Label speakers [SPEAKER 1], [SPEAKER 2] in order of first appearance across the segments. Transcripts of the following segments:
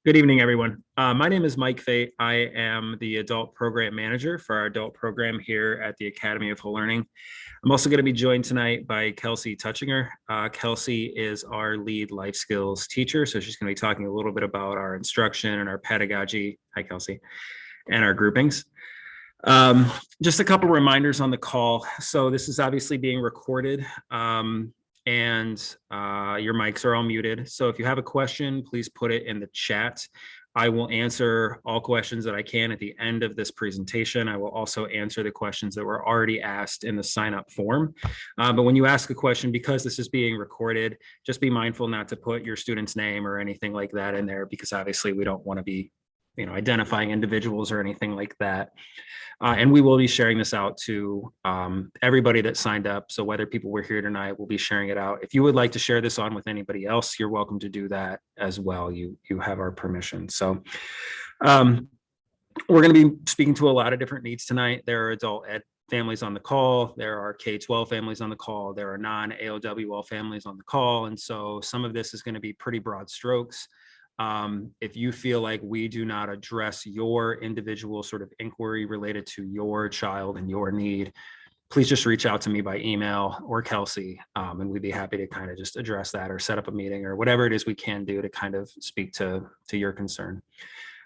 [SPEAKER 1] Good evening, everyone. My name is Mike Fate. I am the adult program manager for our adult program here at the Academy of Whole Learning. I'm also going to be joined tonight by Kelsey Touchinger. Kelsey is our lead life skills teacher, so she's going to be talking a little bit about our instruction and our pedagogy. Hi, Kelsey, and our groupings. Just a couple reminders on the call. So this is obviously being recorded. And your mics are all muted. So if you have a question, please put it in the chat. I will answer all questions that I can at the end of this presentation. I will also answer the questions that were already asked in the sign up form. But when you ask a question, because this is being recorded, just be mindful not to put your student's name or anything like that in there, because obviously we don't want to be identifying individuals or anything like that. And we will be sharing this out to everybody that signed up. So whether people were here tonight, we'll be sharing it out. If you would like to share this on with anybody else, you're welcome to do that as well. You have our permission. So we're going to be speaking to a lot of different needs tonight. There are adult ed families on the call. There are K-12 families on the call. There are non-AOWL families on the call. And so some of this is going to be pretty broad strokes. If you feel like we do not address your individual sort of inquiry related to your child and your need, please just reach out to me by email or Kelsey, and we'd be happy to kind of just address that or set up a meeting or whatever it is we can do to kind of speak to your concern.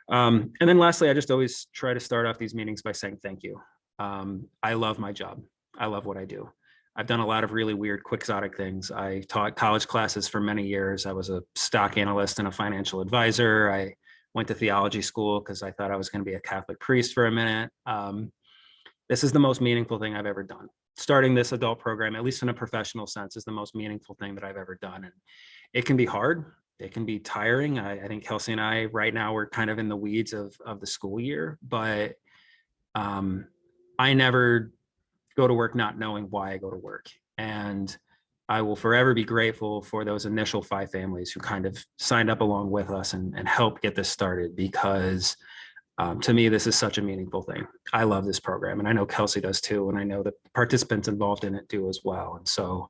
[SPEAKER 1] And then lastly, I just always try to start off these meetings by saying thank you. I love my job. I love what I do. I've done a lot of really weird, quixotic things. I taught college classes for many years. I was a stock analyst and a financial advisor. I went to theology school because I thought I was going to be a Catholic priest for a minute. This is the most meaningful thing I've ever done. Starting this adult program, at least in a professional sense, is the most meaningful thing that I've ever done. And it can be hard. It can be tiring. I think Kelsey and I right now, we're kind of in the weeds of the school year, but I never go to work not knowing why I go to work. And I will forever be grateful for those initial 5 families who kind of signed up along with us and helped get this started, because to me, this is such a meaningful thing. I love this program, and I know Kelsey does too. And I know the participants involved in it do as well. And so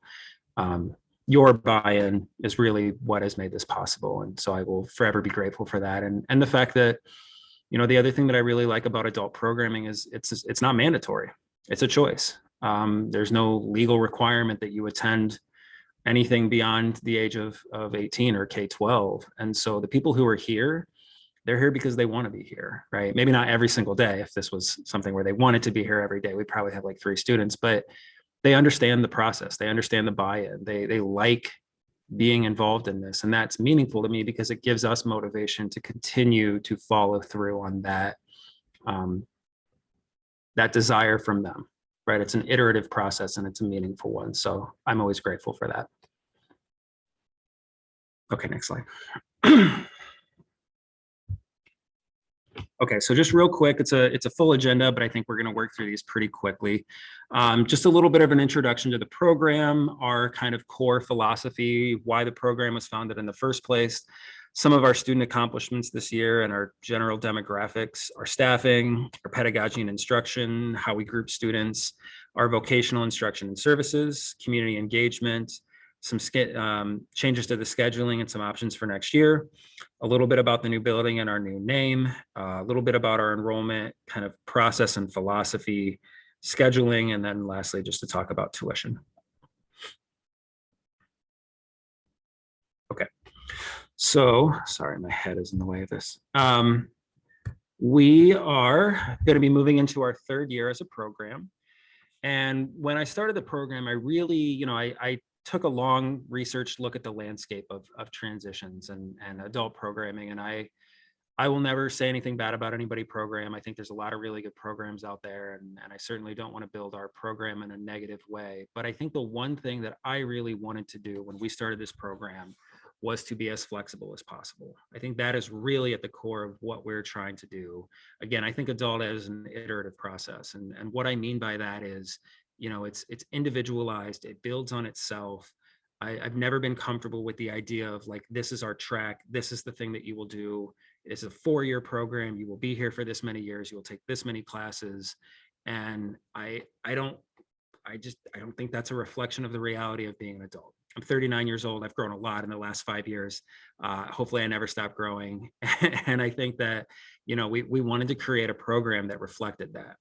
[SPEAKER 1] your buy-in is really what has made this possible. And so I will forever be grateful for that. And the fact that, the other thing that I really like about adult programming is it's not mandatory. It's a choice. There's no legal requirement that you attend anything beyond the age of 18 or K-12. And so the people who are here, they're here because they want to be here, right? Maybe not every single day. If this was something where they wanted to be here every day, we'd probably have like 3 students, but they understand the process. They understand the buy-in. They like being involved in this. And that's meaningful to me because it gives us motivation to continue to follow through on that, that desire from them, right? It's an iterative process and it's a meaningful one. So I'm always grateful for that. Okay, next slide. Okay, so just real quick, it's a full agenda, but I think we're going to work through these pretty quickly. Just a little bit of an introduction to the program, our kind of core philosophy, why the program was founded in the first place, some of our student accomplishments this year and our general demographics, our staffing, our pedagogy and instruction, how we group students, our vocational instruction and services, community engagement, some changes to the scheduling and some options for next year, a little bit about the new building and our new name, a little bit about our enrollment kind of process and philosophy, scheduling, and then lastly, just to talk about tuition. Okay, so sorry, my head is in the way of this. We are going to be moving into our 3rd year as a program. And when I started the program, I really, I took a long research look at the landscape of transitions and adult programming. And I will never say anything bad about anybody program. I think there's a lot of really good programs out there, and I certainly don't want to build our program in a negative way. But I think the one thing that I really wanted to do when we started this program was to be as flexible as possible. I think that is really at the core of what we're trying to do. Again, I think adult ed is an iterative process. And what I mean by that is, it's individualized, it builds on itself. I've never been comfortable with the idea of like, this is our track, this is the thing that you will do. It's a 4-year program, you will be here for this many years, you will take this many classes. And I I don't think that's a reflection of the reality of being an adult. I'm 39 years old. I've grown a lot in the last 5 years. Hopefully I never stop growing. And I think that, we wanted to create a program that reflected that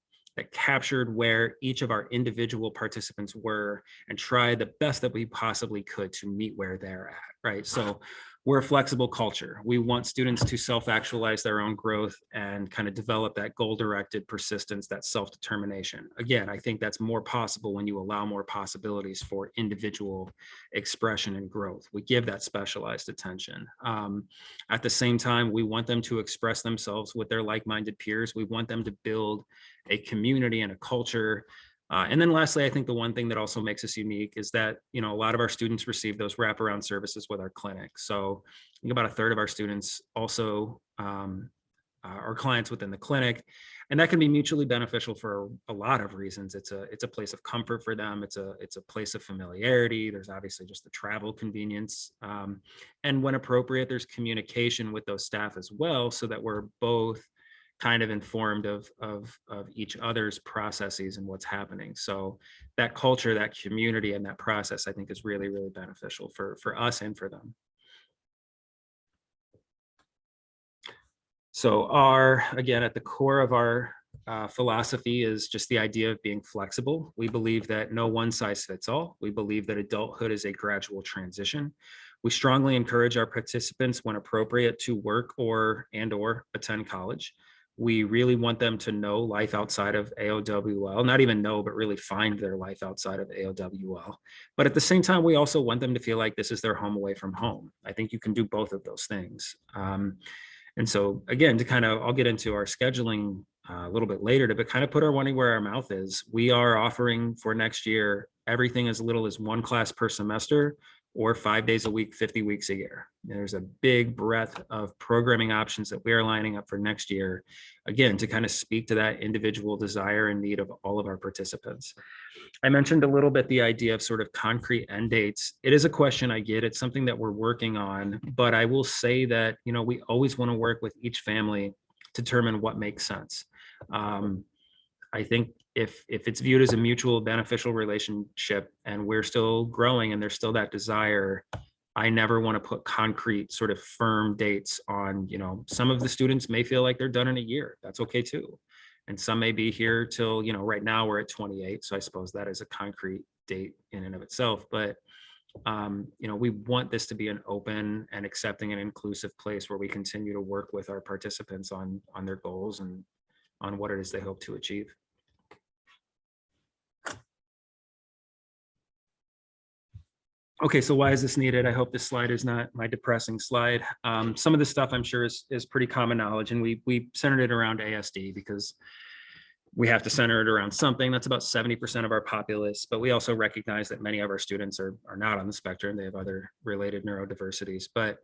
[SPEAKER 1] captured where each of our individual participants were and tried the best that we possibly could to meet where they're at, right? So we're a flexible culture. We want students to self-actualize their own growth and kind of develop that goal-directed persistence, that self-determination. Again, I think that's more possible when you allow more possibilities for individual expression and growth. We give that specialized attention. At the same time, we want them to express themselves with their like-minded peers. We want them to build a community and a culture. And then lastly, I think the one thing that also makes us unique is that, a lot of our students receive those wraparound services with our clinic. So I think about a third of our students also are clients within the clinic. And that can be mutually beneficial for a lot of reasons. It's a place of comfort for them. It's a place of familiarity. There's obviously just the travel convenience. And when appropriate, there's communication with those staff as well, so that we're both kind of informed of each other's processes and what's happening. So that culture, that community, and that process, I think, is really, really beneficial for us and for them. So again, at the core of our philosophy is just the idea of being flexible. We believe that no one size fits all. We believe that adulthood is a gradual transition. We strongly encourage our participants, when appropriate, to work or attend college. We really want them to know life outside of AOWL, not even know, but really find their life outside of AOWL. But at the same time, we also want them to feel like this is their home away from home. I think you can do both of those things. And so again, I'll get into our scheduling a little bit later, but kind of put our money where our mouth is. We are offering for next year everything as little as one class per semester, or 5 days a week, 50 weeks a year. There's a big breadth of programming options that we are lining up for next year, again, to kind of speak to that individual desire and need of all of our participants. I mentioned a little bit the idea of sort of concrete end dates. It is a question I get. It's something that we're working on, but I will say that, we always want to work with each family to determine what makes sense. I think if it's viewed as a mutual beneficial relationship and we're still growing and there's still that desire, I never want to put concrete sort of firm dates on, some of the students may feel like they're done in a year. That's okay too. And some may be here till, right now we're at 28. So I suppose that is a concrete date in and of itself. But, we want this to be an open and accepting and inclusive place where we continue to work with our participants on their goals and on what it is they hope to achieve. Okay, so why is this needed? I hope this slide is not my depressing slide. Some of this stuff I'm sure is pretty common knowledge, and we centered it around ASD because we have to center it around something. That's about 70% of our populace, but we also recognize that many of our students are not on the spectrum. They have other related neurodiversities. But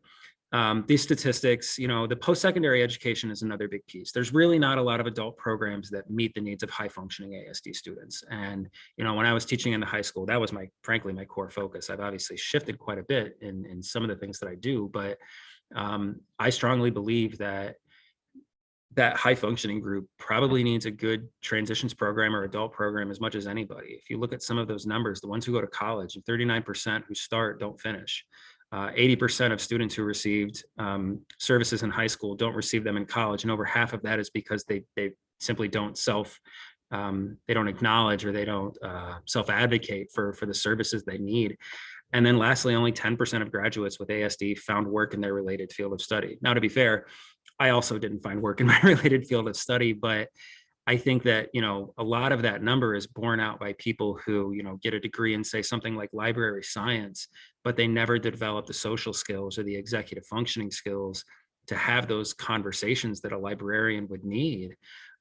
[SPEAKER 1] these statistics, the post-secondary education is another big piece. There's really not a lot of adult programs that meet the needs of high-functioning ASD students. And, when I was teaching in the high school, that was frankly, my core focus. I've obviously shifted quite a bit in some of the things that I do, but I strongly believe that high functioning group probably needs a good transitions program or adult program as much as anybody. If you look at some of those numbers, the ones who go to college, 39% who start don't finish. 80% of students who received services in high school don't receive them in college. And over half of that is because they simply don't they don't acknowledge or they don't self-advocate for the services they need. And then lastly, only 10% of graduates with ASD found work in their related field of study. Now, to be fair, I also didn't find work in my related field of study, but I think that, a lot of that number is borne out by people who, get a degree in, say, something like library science, but they never develop the social skills or the executive functioning skills to have those conversations that a librarian would need.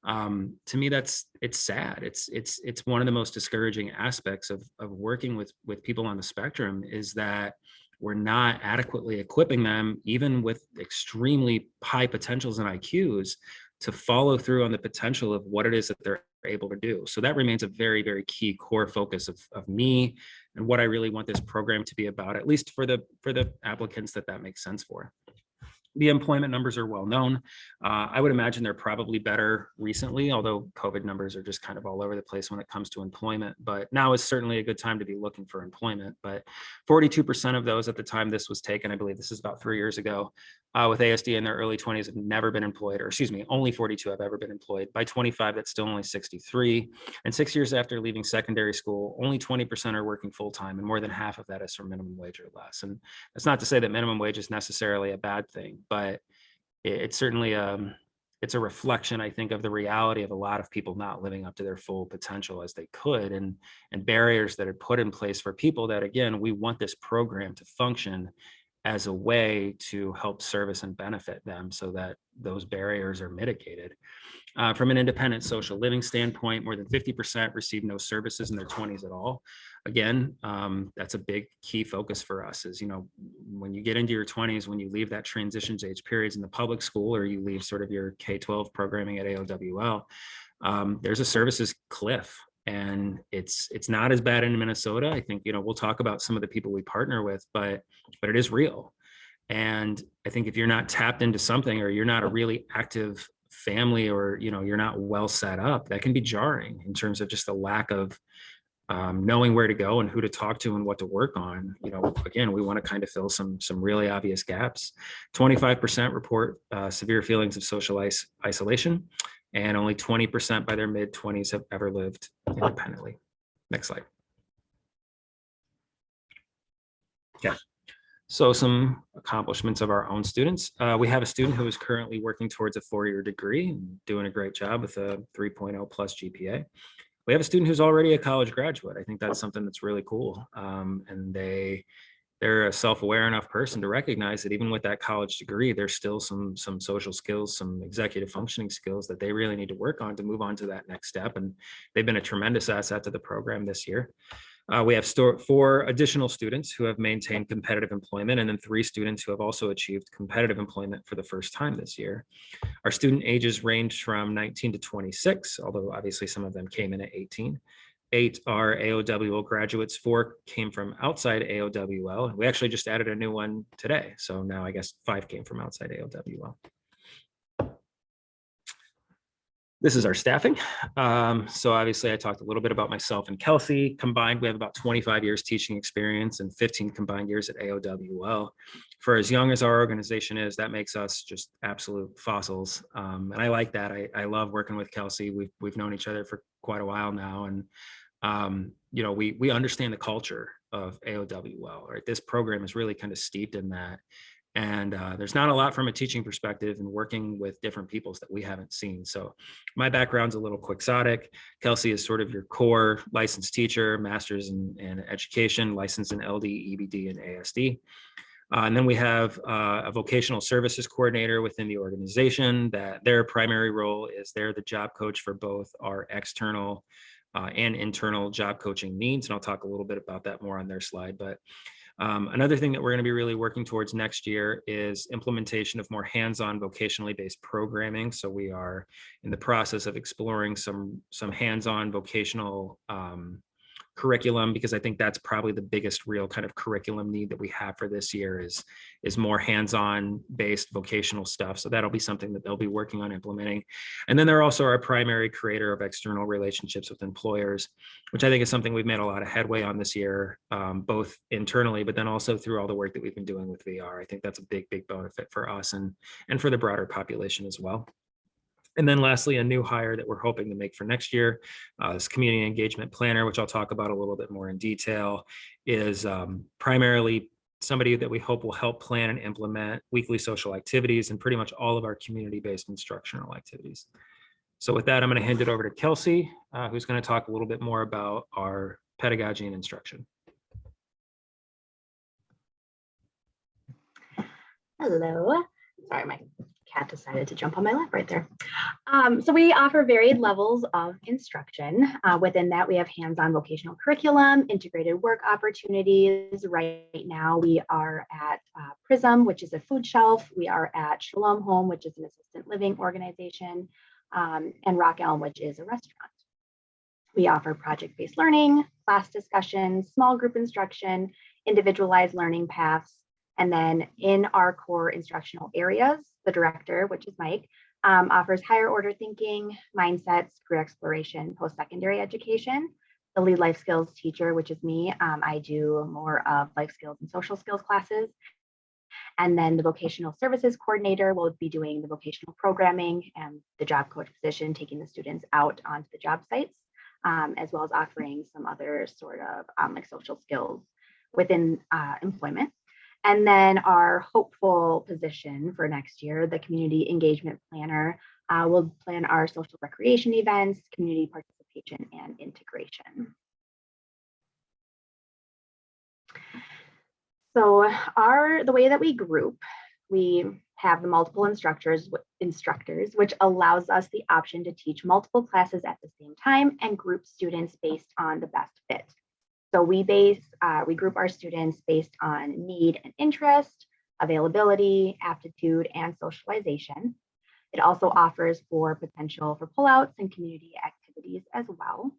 [SPEAKER 1] To me, it's sad. It's one of the most discouraging aspects of working with people on the spectrum is that we're not adequately equipping them, even with extremely high potentials and IQs, to follow through on the potential of what it is that they're able to do. So that remains a very, very key core focus of me and what I really want this program to be about, at least for the applicants that makes sense for. The employment numbers are well known. I would imagine they're probably better recently, although COVID numbers are just kind of all over the place when it comes to employment. But now is certainly a good time to be looking for employment. But 42% of those at the time this was taken, I believe this is about 3 years ago, with ASD in their early 20s have never been employed, or excuse me, only 42 have ever been employed. By 25, that's still only 63. And 6 years after leaving secondary school, only 20% are working full time, and more than half of that is for minimum wage or less. And that's not to say that minimum wage is necessarily a bad thing, but it's certainly it's a reflection, I think, of the reality of a lot of people not living up to their full potential as they could, and barriers that are put in place for people that, again, we want this program to function as a way to help service and benefit them so that those barriers are mitigated. From an independent social living standpoint, more than 50% receive no services in their 20s at all. Again, that's a big key focus for us is, when you get into your 20s, when you leave that transition age periods in the public school, or you leave sort of your K-12 programming at AOWL, there's a services cliff. And it's not as bad in Minnesota. I think, we'll talk about some of the people we partner with, but it is real. And I think if you're not tapped into something, or you're not a really active family, or, you're not well set up, that can be jarring in terms of just the lack of knowing where to go and who to talk to and what to work on. Again, we want to kind of fill some really obvious gaps. 25% report severe feelings of social isolation, and only 20% by their mid-20s have ever lived independently. Next slide. Okay. So some accomplishments of our own students. We have a student who is currently working towards a 4-year degree and doing a great job with a 3.0 plus GPA. We have a student who's already a college graduate. I think that's something that's really cool. And they're a self-aware enough person to recognize that even with that college degree, there's still some social skills, some executive functioning skills that they really need to work on to move on to that next step. And they've been a tremendous asset to the program this year. We have 4 additional students who have maintained competitive employment, and then 3 students who have also achieved competitive employment for the first time this year. Our student ages range from 19 to 26, although obviously some of them came in at 18. 8 are AOWL graduates, 4 came from outside AOWL. We actually just added a new one today. So now I guess 5 came from outside AOWL. This is our staffing. So obviously I talked a little bit about myself and Kelsey. Combined, we have about 25 years teaching experience and 15 combined years at AOWL. For as young as our organization is, that makes us just absolute fossils. And I like that. I love working with Kelsey. We've known each other for quite a while now. And we understand the culture of AOWL, right? This program is really kind of steeped in that. And there's not a lot from a teaching perspective and working with different peoples that we haven't seen. So my background's a little quixotic. Kelsey is sort of your core licensed teacher, master's in education, licensed in LD, EBD, and ASD. And then we have a vocational services coordinator within the organization that their primary role is they're the job coach for both our external and internal job coaching needs. And I'll talk a little bit about that more on their slide. But another thing that we're going to be really working towards next year is implementation of more hands-on vocationally based programming. So we are in the process of exploring some hands-on vocational curriculum, because I think that's probably the biggest real kind of curriculum need that we have for this year is more hands-on based vocational stuff. So that'll be something that they'll be working on implementing. And then they're also our primary creator of external relationships with employers, which I think is something we've made a lot of headway on this year, both internally, but then also through all the work that we've been doing with VR. I think that's a big benefit for us and for the broader population as well. And then lastly, a new hire that we're hoping to make for next year, this community engagement planner, which I'll talk about a little bit more in detail, is primarily somebody that we hope will help plan and implement weekly social activities and pretty much all of our community-based instructional activities. So with that, I'm going to hand it over to Kelsey, who's going to talk a little bit more about our pedagogy and instruction.
[SPEAKER 2] Hello. Sorry, my cat decided to jump on my lap right there. So we offer varied levels of instruction. Within that, we have hands-on vocational curriculum, integrated work opportunities. Right now, we are at Prism, which is a food shelf. We are at Shalom Home, which is an assisted living organization, and Rock Elm, which is a restaurant. We offer project-based learning, class discussions, small group instruction, individualized learning paths, And then in our core instructional areas, the director, which is Mike, offers higher order thinking, mindsets, career exploration, post-secondary education. The lead life skills teacher, which is me, I do more of life skills and social skills classes. And then the vocational services coordinator will be doing the vocational programming and the job coach position, taking the students out onto the job sites, as well as offering some other sort of like social skills within employment. And then our hopeful position for next year, the community engagement planner, will plan our social recreation events, community participation, and integration. So the way that we group, we have the multiple instructors, which allows us the option to teach multiple classes at the same time and group students based on the best fit. So we group our students based on need and interest, availability, aptitude, and socialization. It also offers for potential for pullouts and community activities as well.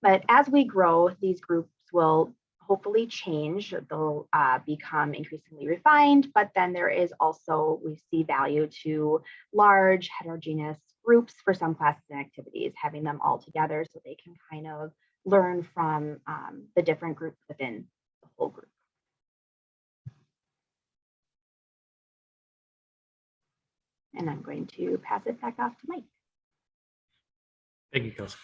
[SPEAKER 2] But as we grow, these groups will hopefully change. They'll become increasingly refined, but then there is also, we see value to large heterogeneous groups for some classes and activities, having them all together so they can kind of learn from the different groups within the whole group. And I'm going to pass it back off to Mike.
[SPEAKER 1] Thank you, Kelsey.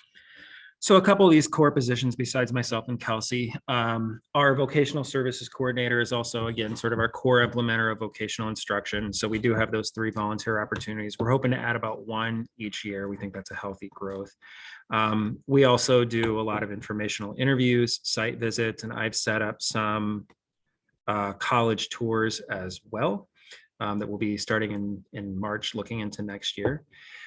[SPEAKER 1] So a couple of these core positions besides myself and Kelsey, our vocational services coordinator is also, again, sort of our core implementer of vocational instruction. So we do have those 3 volunteer opportunities. We're hoping to add about 1 each year. We think that's a healthy growth. We also do a lot of informational interviews, site visits, and I've set up some college tours as well that will be starting in March, looking into next year.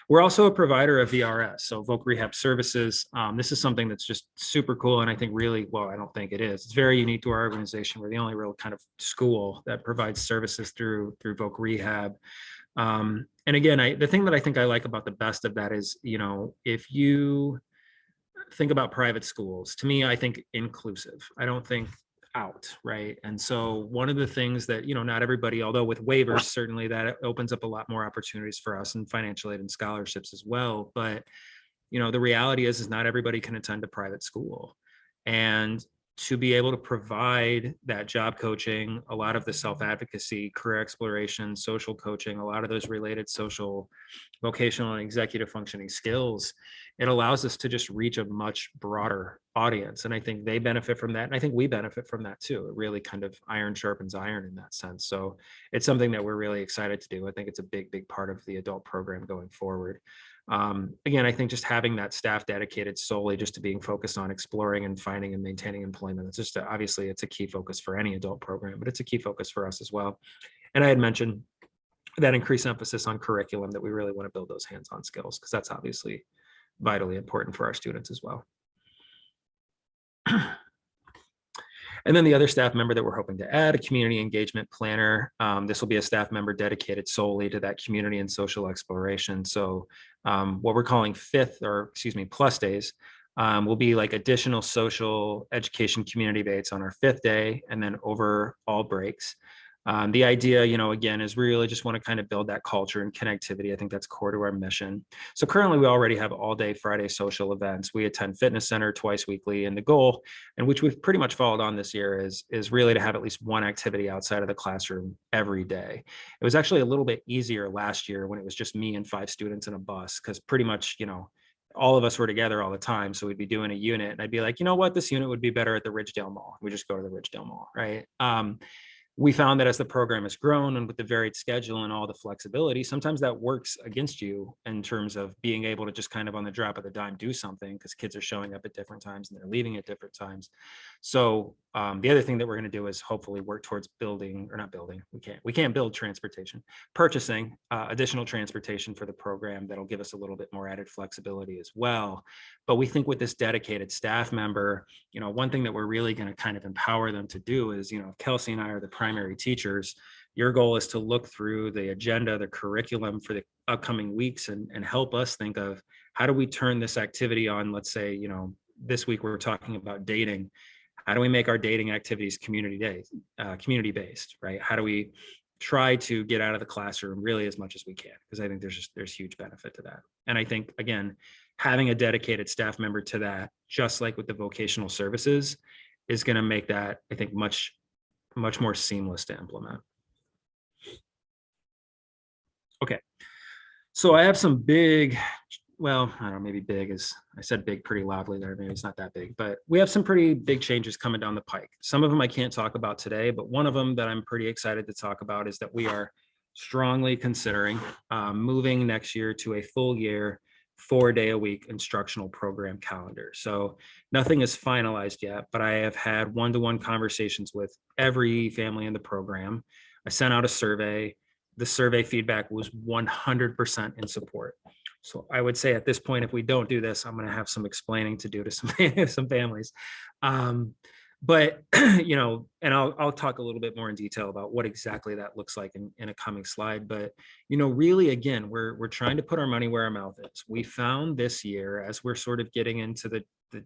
[SPEAKER 1] We're also a provider of VRS, so Voc Rehab Services. This is something that's just super cool, and I think really, well, I don't think it is. It's very unique to our organization. We're the only real kind of school that provides services through Voc Rehab. And again, the thing that I think I like about the best of that is, you know, if you think about private schools, to me, I think inclusive. I don't think out, right? And so one of the things that, you know, not everybody, although with waivers, certainly that opens up a lot more opportunities for us and financial aid and scholarships as well. But, you know, the reality is not everybody can attend a private school. And to be able to provide that job coaching, a lot of the self-advocacy, career exploration, social coaching, a lot of those related social, vocational, and executive functioning skills, it allows us to just reach a much broader audience. And I think they benefit from that. And I think we benefit from that too. It really kind of iron sharpens iron in that sense. So it's something that we're really excited to do. I think it's a big, big part of the adult program going forward. Again, I think just having that staff dedicated solely just to being focused on exploring and finding and maintaining employment, it's just obviously it's a key focus for any adult program, but it's a key focus for us as well. And I had mentioned that increased emphasis on curriculum, that we really want to build those hands-on skills, because that's obviously vitally important for our students as well. And then the other staff member that we're hoping to add, a community engagement planner. This will be a staff member dedicated solely to that community and social exploration. So what we're calling plus days will be like additional social education community dates on our 5th day and then over all breaks. The idea, you know, again, is we really just want to kind of build that culture and connectivity. I think that's core to our mission. So currently we already have all day Friday social events. We attend fitness center twice weekly, and the goal, and which we've pretty much followed on this year, is really to have at least one activity outside of the classroom every day. It was actually a little bit easier last year when it was just me and 5 students in a bus, because pretty much, you know, all of us were together all the time. So we'd be doing a unit and I'd be like, you know what, this unit would be better at the Ridgedale Mall. We just go to the Ridgedale Mall, right? We found that as the program has grown and with the varied schedule and all the flexibility, sometimes that works against you in terms of being able to just kind of on the drop of the dime do something, because kids are showing up at different times and they're leaving at different times. So the other thing that we're going to do is hopefully work towards we can't build transportation, purchasing additional transportation for the program that'll give us a little bit more added flexibility as well. But we think with this dedicated staff member, you know, one thing that we're really going to kind of empower them to do is, you know, if Kelsey and I are the primary teachers, your goal is to look through the agenda, the curriculum for the upcoming weeks and help us think of how do we turn this activity on. Let's say, you know, this week we're talking about dating. How do we make our dating activities community based, right? How do we try to get out of the classroom really as much as we can? Because I think there's huge benefit to that. And I think, again, having a dedicated staff member to that, just like with the vocational services, is going to make that, I think, much more seamless to implement. Okay, so I have some big, well, I don't know, maybe big is, I said big pretty loudly there, maybe it's not that big, but we have some pretty big changes coming down the pike. Some of them I can't talk about today, but one of them that I'm pretty excited to talk about is that we are strongly considering moving next year to a full year, 4-day-a-week instructional program calendar. So nothing is finalized yet, but I have had one-to-one conversations with every family in the program. I sent out a survey. The survey feedback was 100% in support. So I would say at this point, if we don't do this, I'm going to have some explaining to do to some families. But you know, and I'll talk a little bit more in detail about what exactly that looks like in a coming slide. But you know, really, again, we're trying to put our money where our mouth is. We found this year, as we're sort of getting into the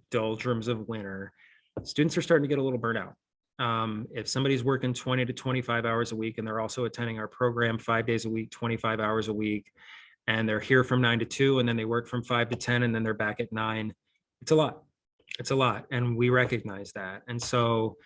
[SPEAKER 1] doldrums of winter, students are starting to get a little burnt out. If somebody's working 20 to 25 hours a week and they're also attending our program 5 days a week, 25 hours a week, and they're here from 9 to 2, and then they work from 5 to 10, and then they're back at 9, it's a lot. It's a lot, and we recognize that. And so,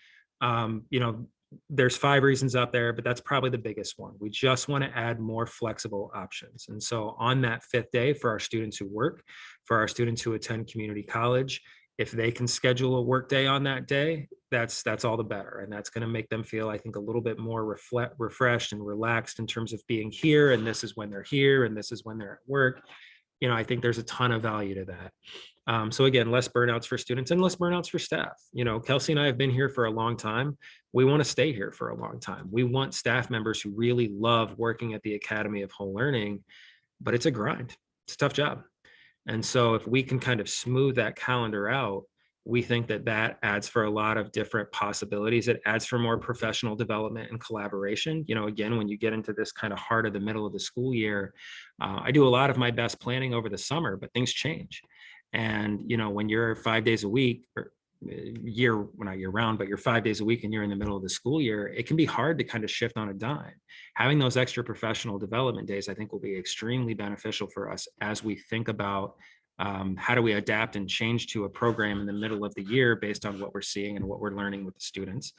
[SPEAKER 1] you know, there's 5 reasons out there, but that's probably the biggest one. We just want to add more flexible options. And so on that 5th day, for our students who work, for our students who attend community college, if they can schedule a work day on that day, that's all the better. And that's going to make them feel, I think, a little bit more refreshed and relaxed in terms of being here. And this is when they're here, and this is when they're at work. You know, I think there's a ton of value to that. So again, less burnouts for students and less burnouts for staff. You know, Kelsey and I have been here for a long time. We want to stay here for a long time. We want staff members who really love working at the Academy of Whole Learning, but it's a grind. It's a tough job. And so if we can kind of smooth that calendar out, we think that that adds for a lot of different possibilities. It adds for more professional development and collaboration. You know, again, when you get into this kind of heart of the middle of the school year, I do a lot of my best planning over the summer, but things change. And, you know, when you're 5 days a week, or not year round, but you're 5 days a week and you're in the middle of the school year, it can be hard to kind of shift on a dime. Having those extra professional development days, I think, will be extremely beneficial for us as we think about how do we adapt and change to a program in the middle of the year based on what we're seeing and what we're learning with the students.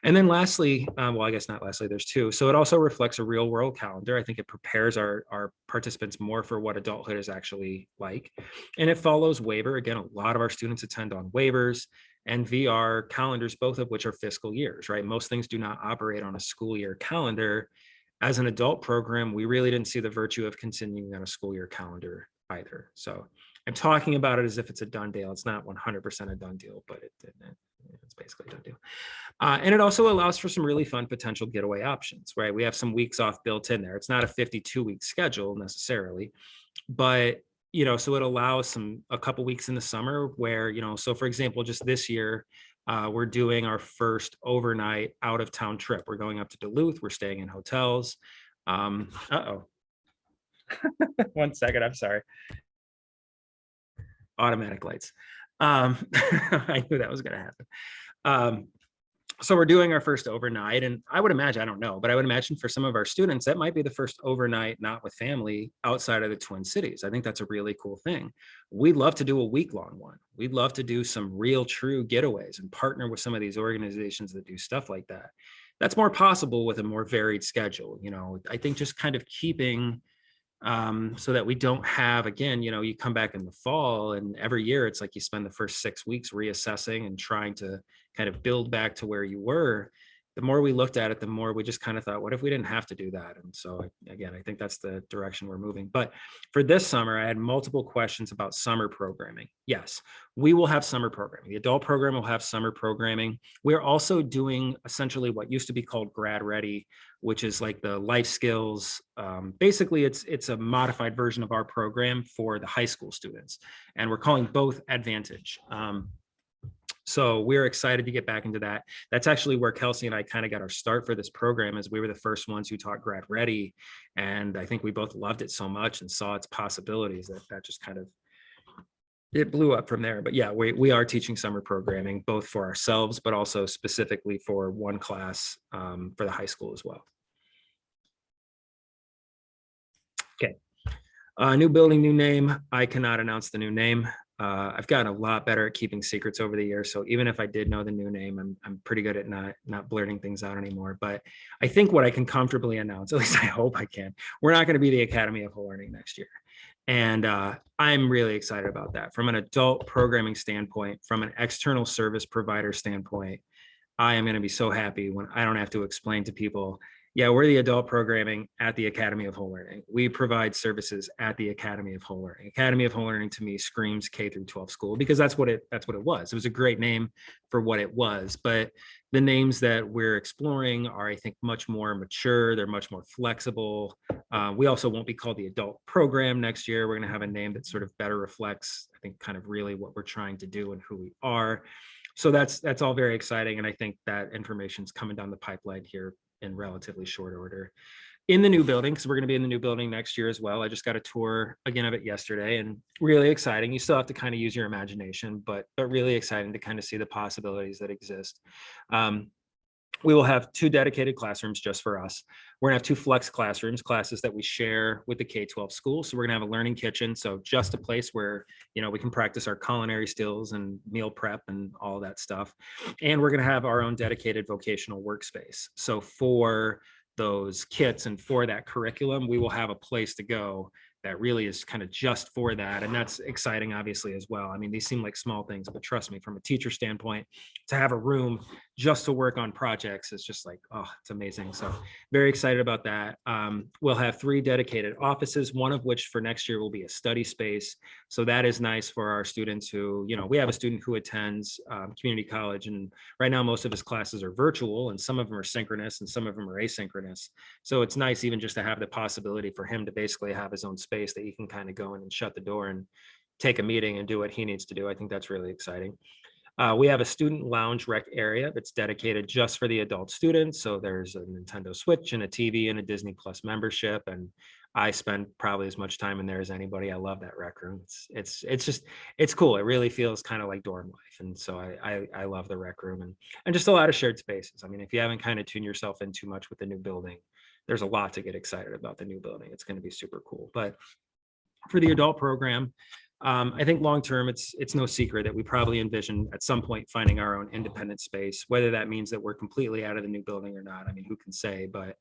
[SPEAKER 1] And then lastly, well, I guess not lastly, there's 2. So it also reflects a real world calendar. I think it prepares our participants more for what adulthood is actually like. And it follows waiver. Again, a lot of our students attend on waivers and VR calendars, both of which are fiscal years, right? Most things do not operate on a school year calendar. As an adult program, we really didn't see the virtue of continuing on a school year calendar either. So I'm talking about it as if it's a done deal. It's not 100% a done deal, but it's basically a done deal. And it also allows for some really fun potential getaway options, right? We have some weeks off built in there. It's not a 52-week schedule necessarily, but, you know, so it allows a couple weeks in the summer where, you know, so for example, just this year, we're doing our first overnight out of town trip. We're going up to Duluth. We're staying in hotels. Uh-oh. 1 second, I'm sorry. Automatic lights. I knew that was going to happen. So we're doing our first overnight, and I would imagine, I don't know, but I would imagine for some of our students, that might be the first overnight, not with family, outside of the Twin Cities. I think that's a really cool thing. We'd love to do a week-long one. We'd love to do some real, true getaways and partner with some of these organizations that do stuff like that. That's more possible with a more varied schedule. You know, I think just kind of keeping so that we don't have, again, you know, you come back in the fall and every year it's like you spend the first 6 weeks reassessing and trying to kind of build back to where you were. The more we looked at it, the more we just kind of thought, what if we didn't have to do that? And so again, I think that's the direction we're moving. But for this summer, I had multiple questions about summer programming. Yes, we will have summer programming. The adult program will have summer programming. We're also doing essentially what used to be called Grad Ready, which is like the life skills. Basically, it's a modified version of our program for the high school students. And we're calling both Advantage. So we're excited to get back into that. That's actually where Kelsey and I kind of got our start for this program, as we were the first ones who taught Grad Ready. And I think we both loved it so much and saw its possibilities that just kind of it blew up from there. But yeah, we are teaching summer programming, both for ourselves, but also specifically for one class for the high school as well. Okay. New building, new name. I cannot announce the new name. I've gotten a lot better at keeping secrets over the years. So even if I did know the new name, I'm pretty good at not blurting things out anymore. But I think what I can comfortably announce, at least I hope I can, we're not going to be the Academy of Whole Learning next year. And I'm really excited about that. From an adult programming standpoint, from an external service provider standpoint, I am going to be so happy when I don't have to explain to people, yeah, we're the adult programming at the Academy of Whole Learning. We provide services at the Academy of Whole Learning. Academy of Whole Learning to me screams K through 12 school, because that's what it was. It was a great name for what it was, but the names that we're exploring are, I think, much more mature. They're much more flexible. We also won't be called the adult program next year. We're going to have a name that sort of better reflects, I think, kind of really what we're trying to do and who we are. So that's all very exciting. And I think that information's coming down the pipeline here in relatively short order. In the new building, because we're going to be in the new building next year as well. I just got a tour again of it yesterday, and really exciting. You still have to kind of use your imagination, but really exciting to kind of see the possibilities that exist. We will have 2 dedicated classrooms just for us. We're gonna have 2 flex classrooms, classes that we share with the K-12 school. So we're gonna have a learning kitchen. So just a place where, we can practice our culinary skills and meal prep and all that stuff. And we're gonna have our own dedicated vocational workspace. So for those kits and for that curriculum, we will have a place to go that really is kind of just for that. And that's exciting, obviously, as well. I mean, these seem like small things, but trust me, from a teacher standpoint, to have a room just to work on projects is just like, oh, it's amazing. So very excited about that. We'll have 3 dedicated offices, one of which for next year will be a study space. So that is nice for our students who, we have a student who attends community college, and right now most of his classes are virtual, and some of them are synchronous and some of them are asynchronous. So it's nice even just to have the possibility for him to basically have his own space that he can kind of go in and shut the door and take a meeting and do what he needs to do. I think that's really exciting. We have a student lounge rec area that's dedicated just for the adult students. So there's a Nintendo Switch and a TV and a Disney Plus membership. And I spend probably as much time in there as anybody. I love that rec room. It's cool. It really feels kind of like dorm life. And so I love the rec room and just a lot of shared spaces. I mean, if you haven't kind of tuned yourself in too much with the new building, there's a lot to get excited about the new building. It's going to be super cool. But for the adult program, I think long-term, it's no secret that we probably envision at some point finding our own independent space, whether that means that we're completely out of the new building or not. I mean, who can say? But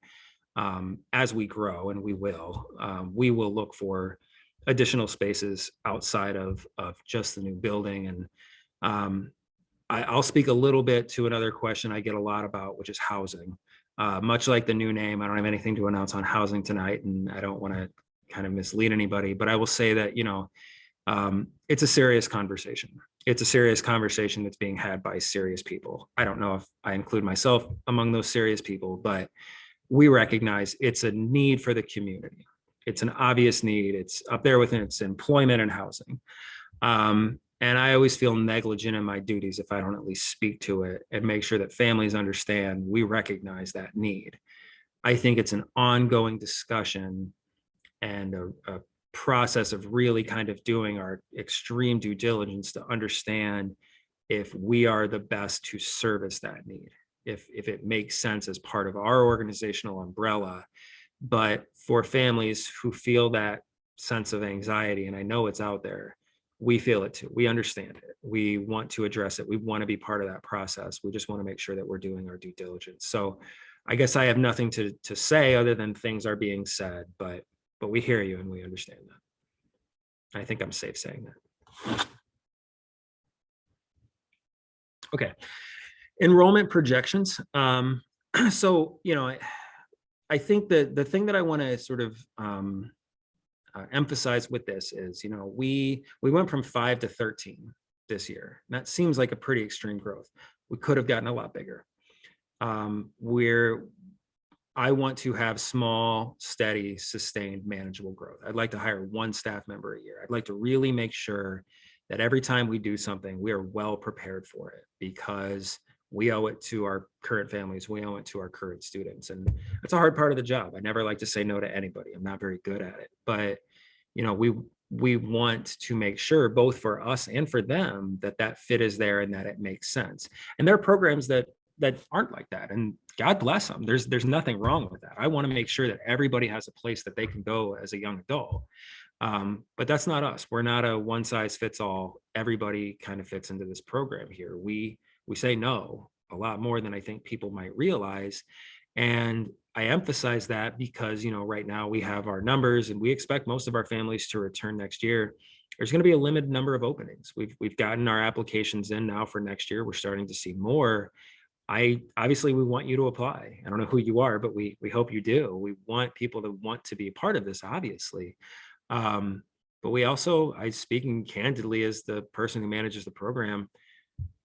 [SPEAKER 1] as we grow, and we will look for additional spaces outside of just the new building. And I'll speak a little bit to another question I get a lot about, which is housing. Much like the new name, I don't have anything to announce on housing tonight, and I don't want to kind of mislead anybody, but I will say that, it's a serious conversation. It's a serious conversation that's being had by serious people. I don't know if I include myself among those serious people, but we recognize it's a need for the community. It's an obvious need. It's up there within its employment and housing. And I always feel negligent in my duties if I don't at least speak to it and make sure that families understand we recognize that need. I think it's an ongoing discussion and a process of really kind of doing our extreme due diligence to understand if we are the best to service that need, if it makes sense as part of our organizational umbrella. But for families who feel that sense of anxiety, and I know it's out there, we feel it too. We understand it. We want to address it. We want to be part of that process. We just want to make sure that we're doing our due diligence. So I guess I have nothing to say other than things are being said, but we hear you and we understand that. I think I'm safe saying that. Okay. Enrollment projections. So, I think that the thing that I want to sort of emphasize with this is, we went from 5 to 13 this year. And that seems like a pretty extreme growth. We could have gotten a lot bigger. I want to have small, steady, sustained, manageable growth. I'd like to hire 1 staff member a year. I'd like to really make sure that every time we do something, we are well prepared for it, because we owe it to our current families. We owe it to our current students. And that's a hard part of the job. I never like to say no to anybody. I'm not very good at it, but we want to make sure both for us and for them that that fit is there and that it makes sense. And there are programs that aren't like that, and God bless them. There's nothing wrong with that. I want to make sure that everybody has a place that they can go as a young adult. But that's not us. We're not a one size fits all. Everybody kind of fits into this program here. We say no a lot more than I think people might realize. And I emphasize that because, you know, right now we have our numbers and we expect most of our families to return next year. There's going to be a limited number of openings. We've gotten our applications in now for next year. We're starting to see more. Obviously we want you to apply. I don't know who you are, but we hope you do. We want people to want to be a part of this, obviously. But we also, speaking candidly as the person who manages the program,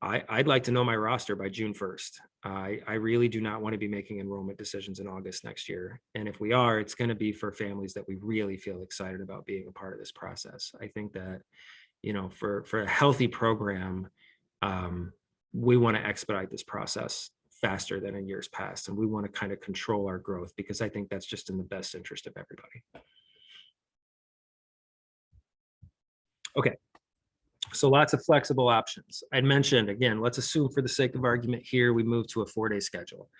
[SPEAKER 1] I'd like to know my roster by June 1st. I really do not want to be making enrollment decisions in August next year. And if we are, it's going to be for families that we really feel excited about being a part of this process. I think that, you know, for a healthy program, we want to expedite this process faster than in years past. And we want to kind of control our growth because I think that's just in the best interest of everybody. Okay. So lots of flexible options. I mentioned, again, let's assume for the sake of argument here, we move to a 4-day schedule.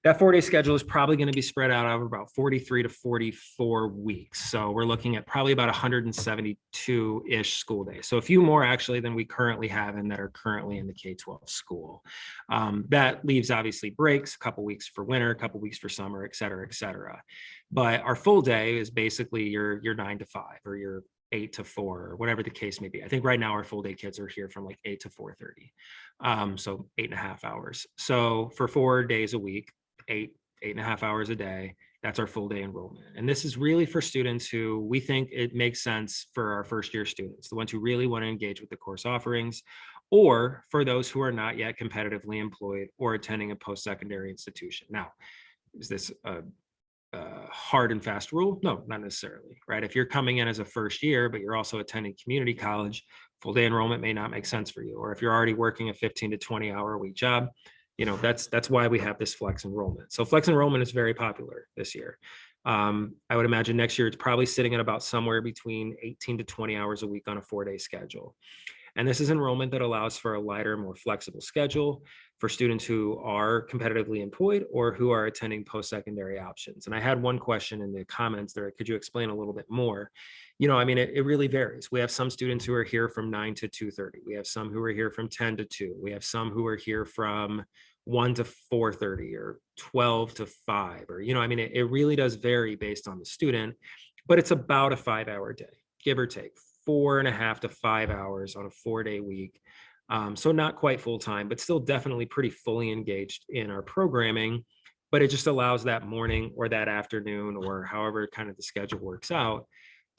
[SPEAKER 1] That 4-day schedule is probably going to be spread out over about 43 to 44 weeks. So we're looking at probably about 172-ish school days. So a few more actually than we currently have and that are currently in the K-12 school. That leaves obviously breaks, a couple weeks for winter, a couple weeks for summer, et cetera, et cetera. But our full day is basically your 9 to 5 or your 8 to 4 or whatever the case may be. I think right now our full day kids are here from like 8 to 4:30. So 8.5 hours. So for 4 days a week, 8.5 hours a day, that's our full day enrollment. And this is really for students who we think it makes sense for our first year students, the ones who really want to engage with the course offerings, or for those who are not yet competitively employed or attending a post-secondary institution. Now, is this a hard and fast rule? No, not necessarily, right? If you're coming in as a first year, but you're also attending community college, full day enrollment may not make sense for you. Or if you're already working a 15 to 20 hour a week job, you know, that's why we have this flex enrollment. So flex enrollment is very popular this year. I would imagine next year it's probably sitting at about somewhere between 18 to 20 hours a week on a 4-day schedule. And this is enrollment that allows for a lighter, more flexible schedule for students who are competitively employed or who are attending post-secondary options. And I had one question in the comments there. Could you explain a little bit more? You know, I mean, it really varies. We have some students who are here from 9 to 2:30. We have some who are here from 10 to 2. We have some who are here from 1 to 4:30 or 12 to 5, or, you know, I mean, it really does vary based on the student, but it's about a 5-hour day, give or take. 4.5 to 5 hours on a 4-day week. So not quite full time, but still definitely pretty fully engaged in our programming. But it just allows that morning or that afternoon or however kind of the schedule works out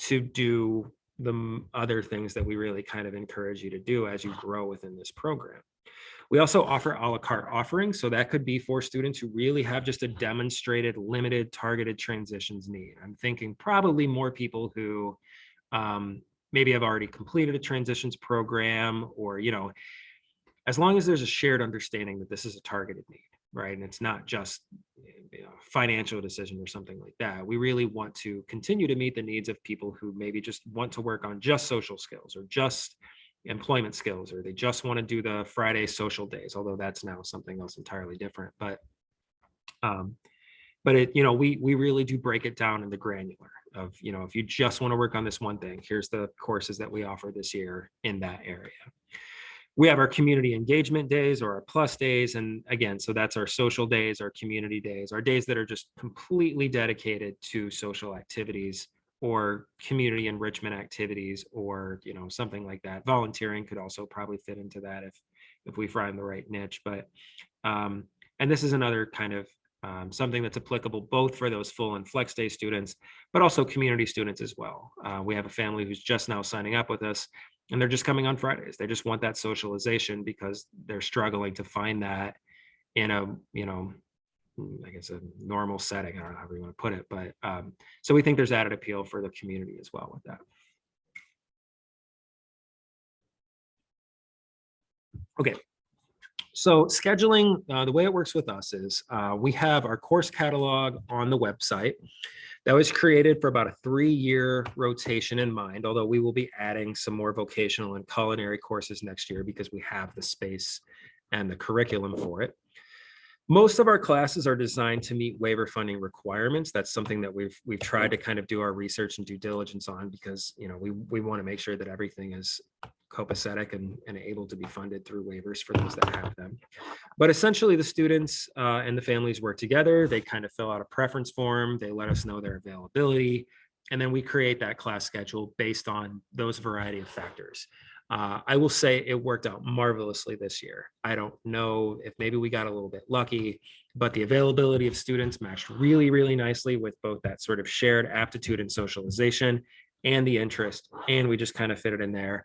[SPEAKER 1] to do the other things that we really kind of encourage you to do as you grow within this program. We also offer a la carte offerings. So that could be for students who really have just a demonstrated, limited, targeted transitions need. I'm thinking probably more people who maybe have already completed a transitions program, or, you know, as long as there's a shared understanding that this is a targeted need, right? And it's not just, you know, financial decision or something like that. We really want to continue to meet the needs of people who maybe just want to work on just social skills or just employment skills, or they just want to do the Friday social days, although that's now something else entirely different. But it, you know, we really do break it down in the granular of, you know, if you just want to work on this one thing, here's the courses that we offer this year in that area. We have our community engagement days or our plus days. And again, so that's our social days, our community days, our days that are just completely dedicated to social activities or community enrichment activities, or, you know, something like that. Volunteering could also probably fit into that if we find the right niche. But and this is another kind of something that's applicable both for those full and flex day students, but also community students as well. We have a family who's just now signing up with us, and they're just coming on Fridays. They just want that socialization because they're struggling to find that in a, you know, I guess a normal setting. I don't know how you want to put it, but so we think there's added appeal for the community as well with that. Okay. So scheduling, the way it works with us is we have our course catalog on the website that was created for about a 3-year rotation in mind, although we will be adding some more vocational and culinary courses next year because we have the space and the curriculum for it. Most of our classes are designed to meet waiver funding requirements. That's something that we've tried to kind of do our research and due diligence on because, you know, we want to make sure that everything is copacetic and able to be funded through waivers for those that have them. But essentially the students and the families work together. They kind of fill out a preference form. They let us know their availability. And then we create that class schedule based on those variety of factors. I will say it worked out marvelously this year. I don't know if maybe we got a little bit lucky, but the availability of students matched really, really nicely with both that sort of shared aptitude and socialization and the interest. And we just kind of fit it in there.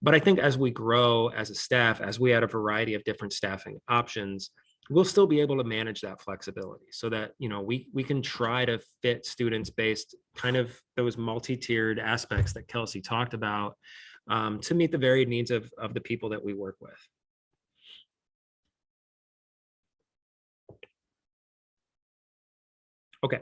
[SPEAKER 1] But I think as we grow as a staff, as we add a variety of different staffing options, we'll still be able to manage that flexibility so that, you know, we can try to fit students based kind of those multi-tiered aspects that Kelsey talked about to meet the varied needs of the people that we work with. Okay,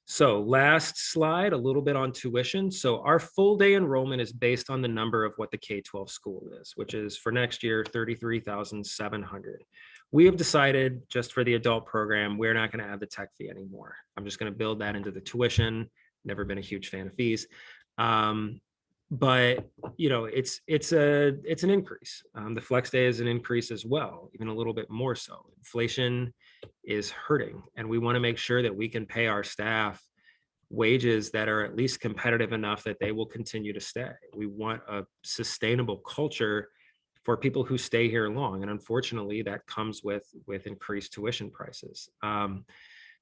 [SPEAKER 1] so last slide, a little bit on tuition. So our full day enrollment is based on the number of what the K-12 school is, which is for next year, 33,700. We have decided just for the adult program, we're not going to add the tech fee anymore. I'm just going to build that into the tuition. Never been a huge fan of fees. But you know, it's an increase. The flex day is an increase as well, even a little bit more so. Inflation is hurting, and we want to make sure that we can pay our staff wages that are at least competitive enough that they will continue to stay. We want a sustainable culture for people who stay here long, and unfortunately, that comes with increased tuition prices.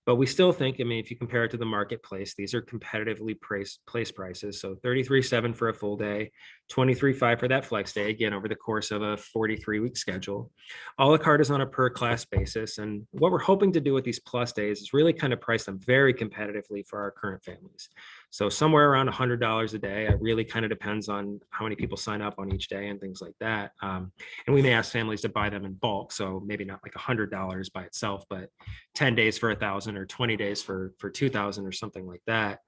[SPEAKER 1] But we still think, I mean, if you compare it to the marketplace, these are competitively placed prices. So 33.7 for a full day, 23.5 for that flex day, again, over the course of a 43-week schedule. A la carte is on a per class basis. And what we're hoping to do with these plus days is really kind of price them very competitively for our current families. So somewhere around $100 a day. It really kind of depends on how many people sign up on each day and things like that. And we may ask families to buy them in bulk. So maybe not like $100 by itself, but 10 days for $1,000 or 20 days for 2,000 or something like that.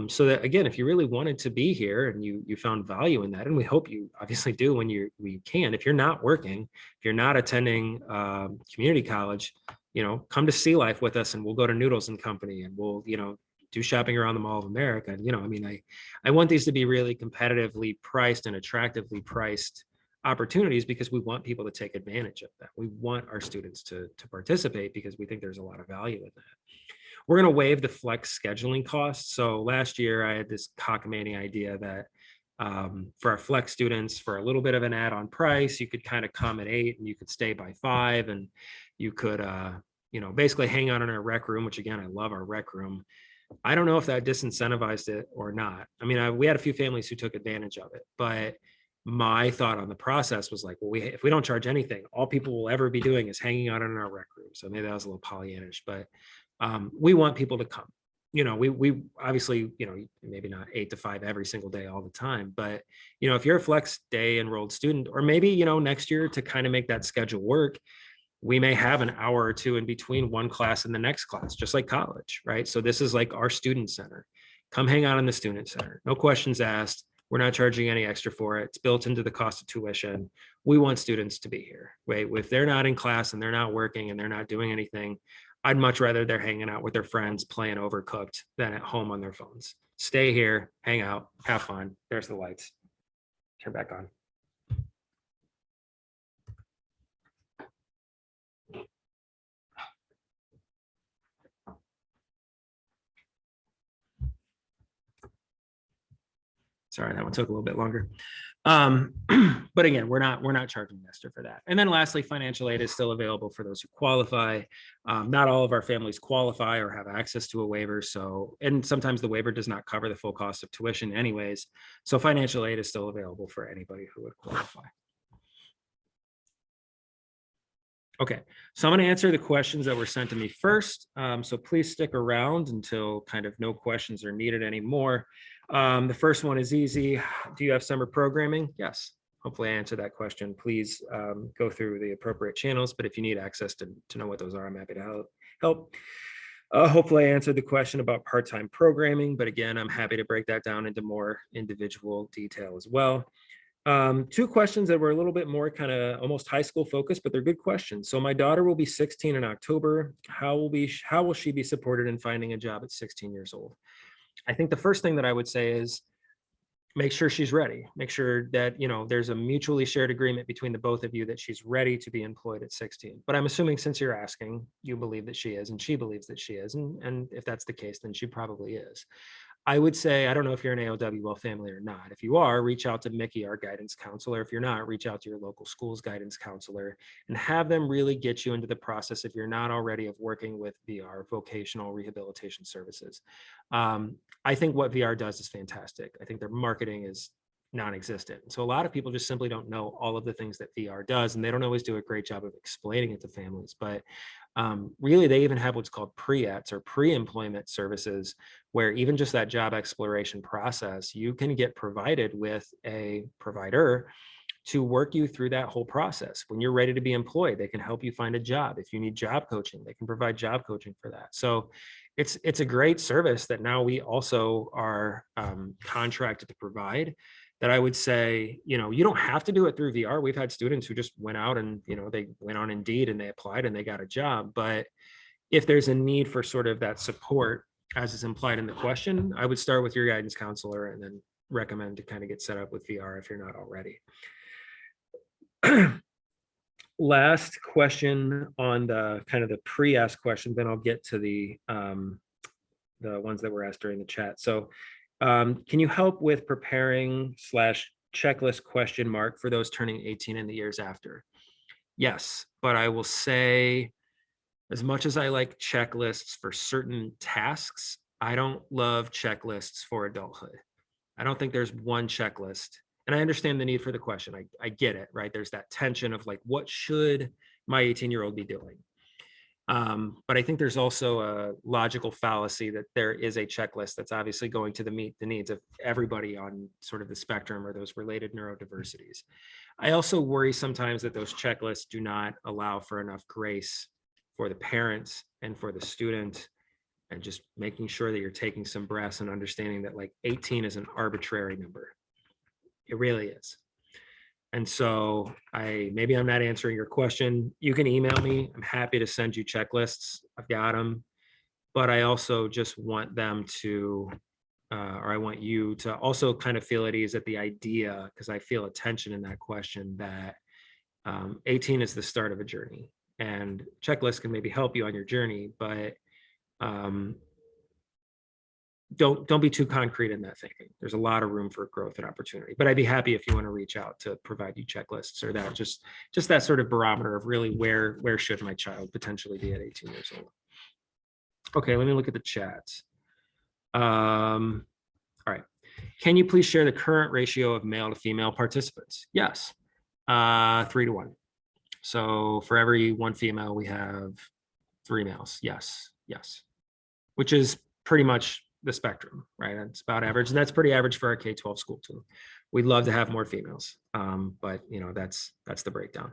[SPEAKER 1] So that, again, if you really wanted to be here and you found value in that, and we hope you obviously do when we can, if you're not working, if you're not attending community college, you know, come to Sea Life with us and we'll go to Noodles and Company and we'll, you know, do shopping around the Mall of America. And, you know, I mean, I want these to be really competitively priced and attractively priced opportunities because we want people to take advantage of that. We want our students to participate because we think there's a lot of value in that. We're going to waive the flex scheduling costs. So last year I had this cockamamie idea that for our flex students, for a little bit of an add-on price, you could kind of come at 8 and you could stay by 5 and you could, you know, basically hang out in our rec room, which again, I love our rec room. I don't know if that disincentivized it or not. I mean, we had a few families who took advantage of it, but my thought on the process was like, well, if we don't charge anything, all people will ever be doing is hanging out in our rec room. So maybe that was a little Pollyannish, but we want people to come. You know, we obviously, you know, maybe not 8 to 5 every single day all the time, but, you know, if you're a flex day enrolled student, or maybe, you know, next year to kind of make that schedule work, we may have an hour or two in between one class and the next class, just like college, right? So this is like our student center. Come hang out in the student center. No questions asked. We're not charging any extra for it. It's built into the cost of tuition. We want students to be here, right? If they're not in class and they're not working and they're not doing anything, I'd much rather they're hanging out with their friends playing Overcooked than at home on their phones. Stay here, hang out, have fun. There's the lights. Turn back on. Sorry, that one took a little bit longer. But again, we're not charging extra for that. And then lastly, financial aid is still available for those who qualify. Not all of our families qualify or have access to a waiver. So, and sometimes the waiver does not cover the full cost of tuition anyways. So financial aid is still available for anybody who would qualify. Okay, so I'm going to answer the questions that were sent to me first. So please stick around until kind of no questions are needed anymore. The first one is easy. Do you have summer programming? Yes,
[SPEAKER 3] hopefully I answered that question. Please go through the appropriate channels, but if you need access to know what those are, I'm happy to help. Hopefully I answered the question about part-time programming, but again, I'm happy to break that down into more individual detail as well. Two questions that were a little bit more kind of almost high school focused, but they're good questions. So my daughter will be 16 in October. How will she be supported in finding a job at 16 years old? I think the first thing that I would say is make sure she's ready. Make sure that, you know, there's a mutually shared agreement between the both of you that she's ready to be employed at 16. But I'm assuming since you're asking, you believe that she is, and she believes that she is. And if that's the case, then she probably is. I would say, I don't know if you're an ALWL family or not. If you are, reach out to Mickey, our guidance counselor. If you're not, reach out to your local school's guidance counselor and have them really get you into the process, if you're not already, of working with VR, vocational rehabilitation services. I think what VR does is fantastic. I think their marketing is non-existent. So a lot of people just simply don't know all of the things that VR does, and they don't always do a great job of explaining it to families. But really, they even have what's called pre-ETs or pre-employment services, where even just that job exploration process, you can get provided with a provider to work you through that whole process. When you're ready to be employed, they can help you find a job. If you need job coaching, they can provide job coaching for that. So it's a great service that now we also are contracted to provide. That I would say, you know, you don't have to do it through VR. We've had students who just went out and, you know, they went on Indeed and they applied and they got a job. But if there's a need for sort of that support, as is implied in the question, I would start with your guidance counselor and then recommend to kind of get set up with VR if you're not already. Last question on the kind of the pre-asked question, then I'll get to the ones that were asked during the chat. So can you help with preparing / checklist question mark for those turning 18 in the years after? Yes, but I will say, as much as I like checklists for certain tasks, I don't love checklists for adulthood. I don't think there's one checklist. And I understand the need for the question. I get it, right? There's that tension of like, what should my 18-year-old be doing? But I think there's also a logical fallacy that there is a checklist that's obviously going to meet the needs of everybody on sort of the spectrum or those related neurodiversities. I also worry sometimes that those checklists do not allow for enough grace for the parents and for the student, and just making sure that you're taking some breaths and understanding that like 18 is an arbitrary number. It really is. And so maybe I'm not answering your question. You can email me. I'm happy to send you checklists. I've got them. But I also just want them to, or I want you to also kind of feel at ease at the idea, because I feel a tension in that question, that 18 is the start of a journey. And checklists can maybe help you on your journey, but don't be too concrete in that thinking. There's a lot of room for growth and opportunity, but I'd be happy if you want to reach out to provide you checklists or that just that sort of barometer of really where should my child potentially be at 18 years old. Okay, let me look at the chat. All right. Can you please share the current ratio of male to female participants? Yes, 3 to 1. So for every 1 female, we have 3 males. Yes, which is pretty much the spectrum, right? It's about average, and that's pretty average for our K-12 school too. We'd love to have more females, but you know, that's the breakdown.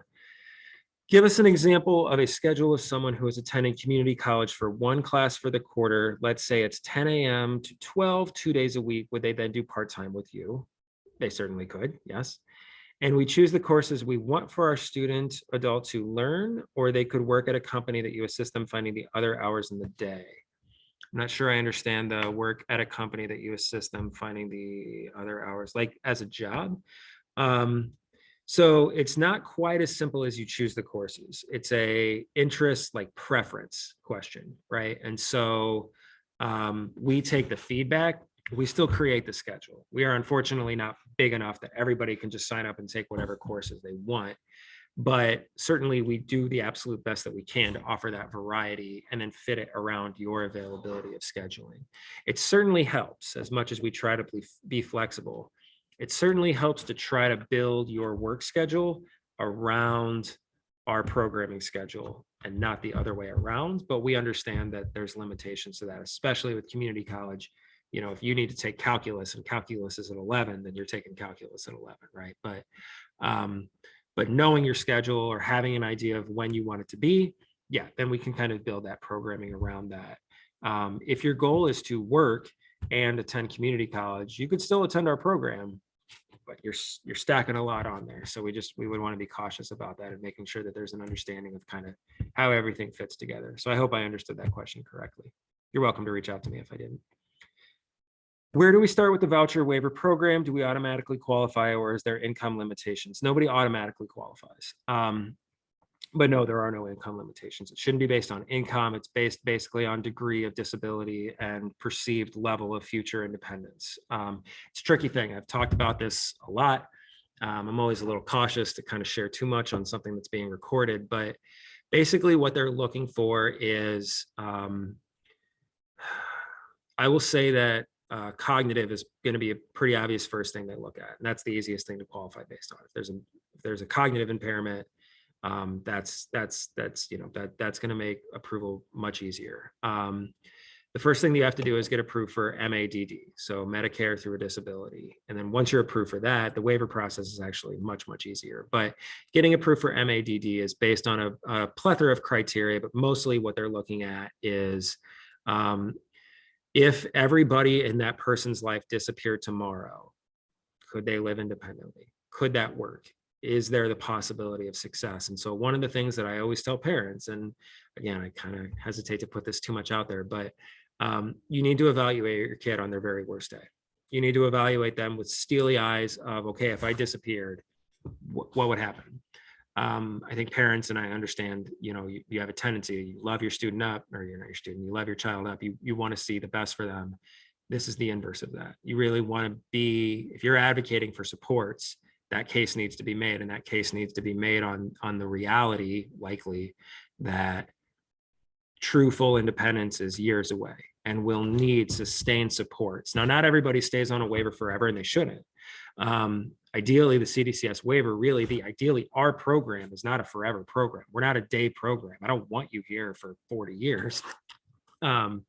[SPEAKER 3] Give us an example of a schedule of someone who is attending community college for 1 class for the quarter. Let's say it's 10 a.m. to 12, 2 days a week. Would they then do part-time with you? They certainly could, yes. And we choose the courses we want for our student adult to learn, or they could work at a company that you assist them finding the other hours in the day. I'm not sure I understand the work at a company that you assist them finding the other hours, like as a job. So it's not quite as simple as you choose the courses. It's a interest, like preference question, right? And so we take the feedback, we still create the schedule. We are unfortunately not big enough that everybody can just sign up and take whatever courses they want. But certainly we do the absolute best that we can to offer that variety and then fit it around your availability of scheduling. It certainly helps, as much as we try to be flexible. It certainly helps to try to build your work schedule around our programming schedule and not the other way around. But we understand that there's limitations to that, especially with community college if you need to take calculus and calculus is at 11, then you're taking calculus at 11, right? But knowing your schedule or having an idea of when you want it to be, yeah, then we can kind of build that programming around that. If your goal is to work and attend community college, you could still attend our program, but you're stacking a lot on there. So we would want to be cautious about that and making sure that there's an understanding of kind of how everything fits together. So I hope I understood that question correctly. You're welcome to reach out to me if I didn't. Where do we start with the voucher waiver program? Do we automatically qualify, or is there income limitations? Nobody automatically qualifies. But no, there are no income limitations. It shouldn't be based on income. It's based basically on degree of disability and perceived level of future independence. It's a tricky thing. I've talked about this a lot. I'm always a little cautious to kind of share too much on something that's being recorded, but basically what they're looking for is, I will say that cognitive is going to be a pretty obvious first thing they look at, and that's the easiest thing to qualify based on. If there's a cognitive impairment, that's going to make approval much easier. The first thing you have to do is get approved for MADD, so Medicare through a disability. And then once you're approved for that, the waiver process is actually much, much easier. But getting approved for MADD is based on a plethora of criteria, but mostly what they're looking at is if everybody in that person's life disappeared tomorrow, could they live independently? Could that work? Is there the possibility of success? And so one of the things that I always tell parents, and again, I kind of hesitate to put this too much out there, but you need to evaluate your kid on their very worst day. You need to evaluate them with steely eyes of, okay, if I disappeared, what would happen? I think parents, and I understand, you have a tendency, you love your student up, or you're not your student, you love your child up, you want to see the best for them. This is the inverse of that. You really want to be, if you're advocating for supports, that case needs to be made, and that case needs to be made on the reality, likely, that true full independence is years away and will need sustained supports. Now, not everybody stays on a waiver forever, and they shouldn't. Ideally, the CDCS waiver, ideally, our program is not a forever program. We're not a day program. I don't want you here for 40 years. But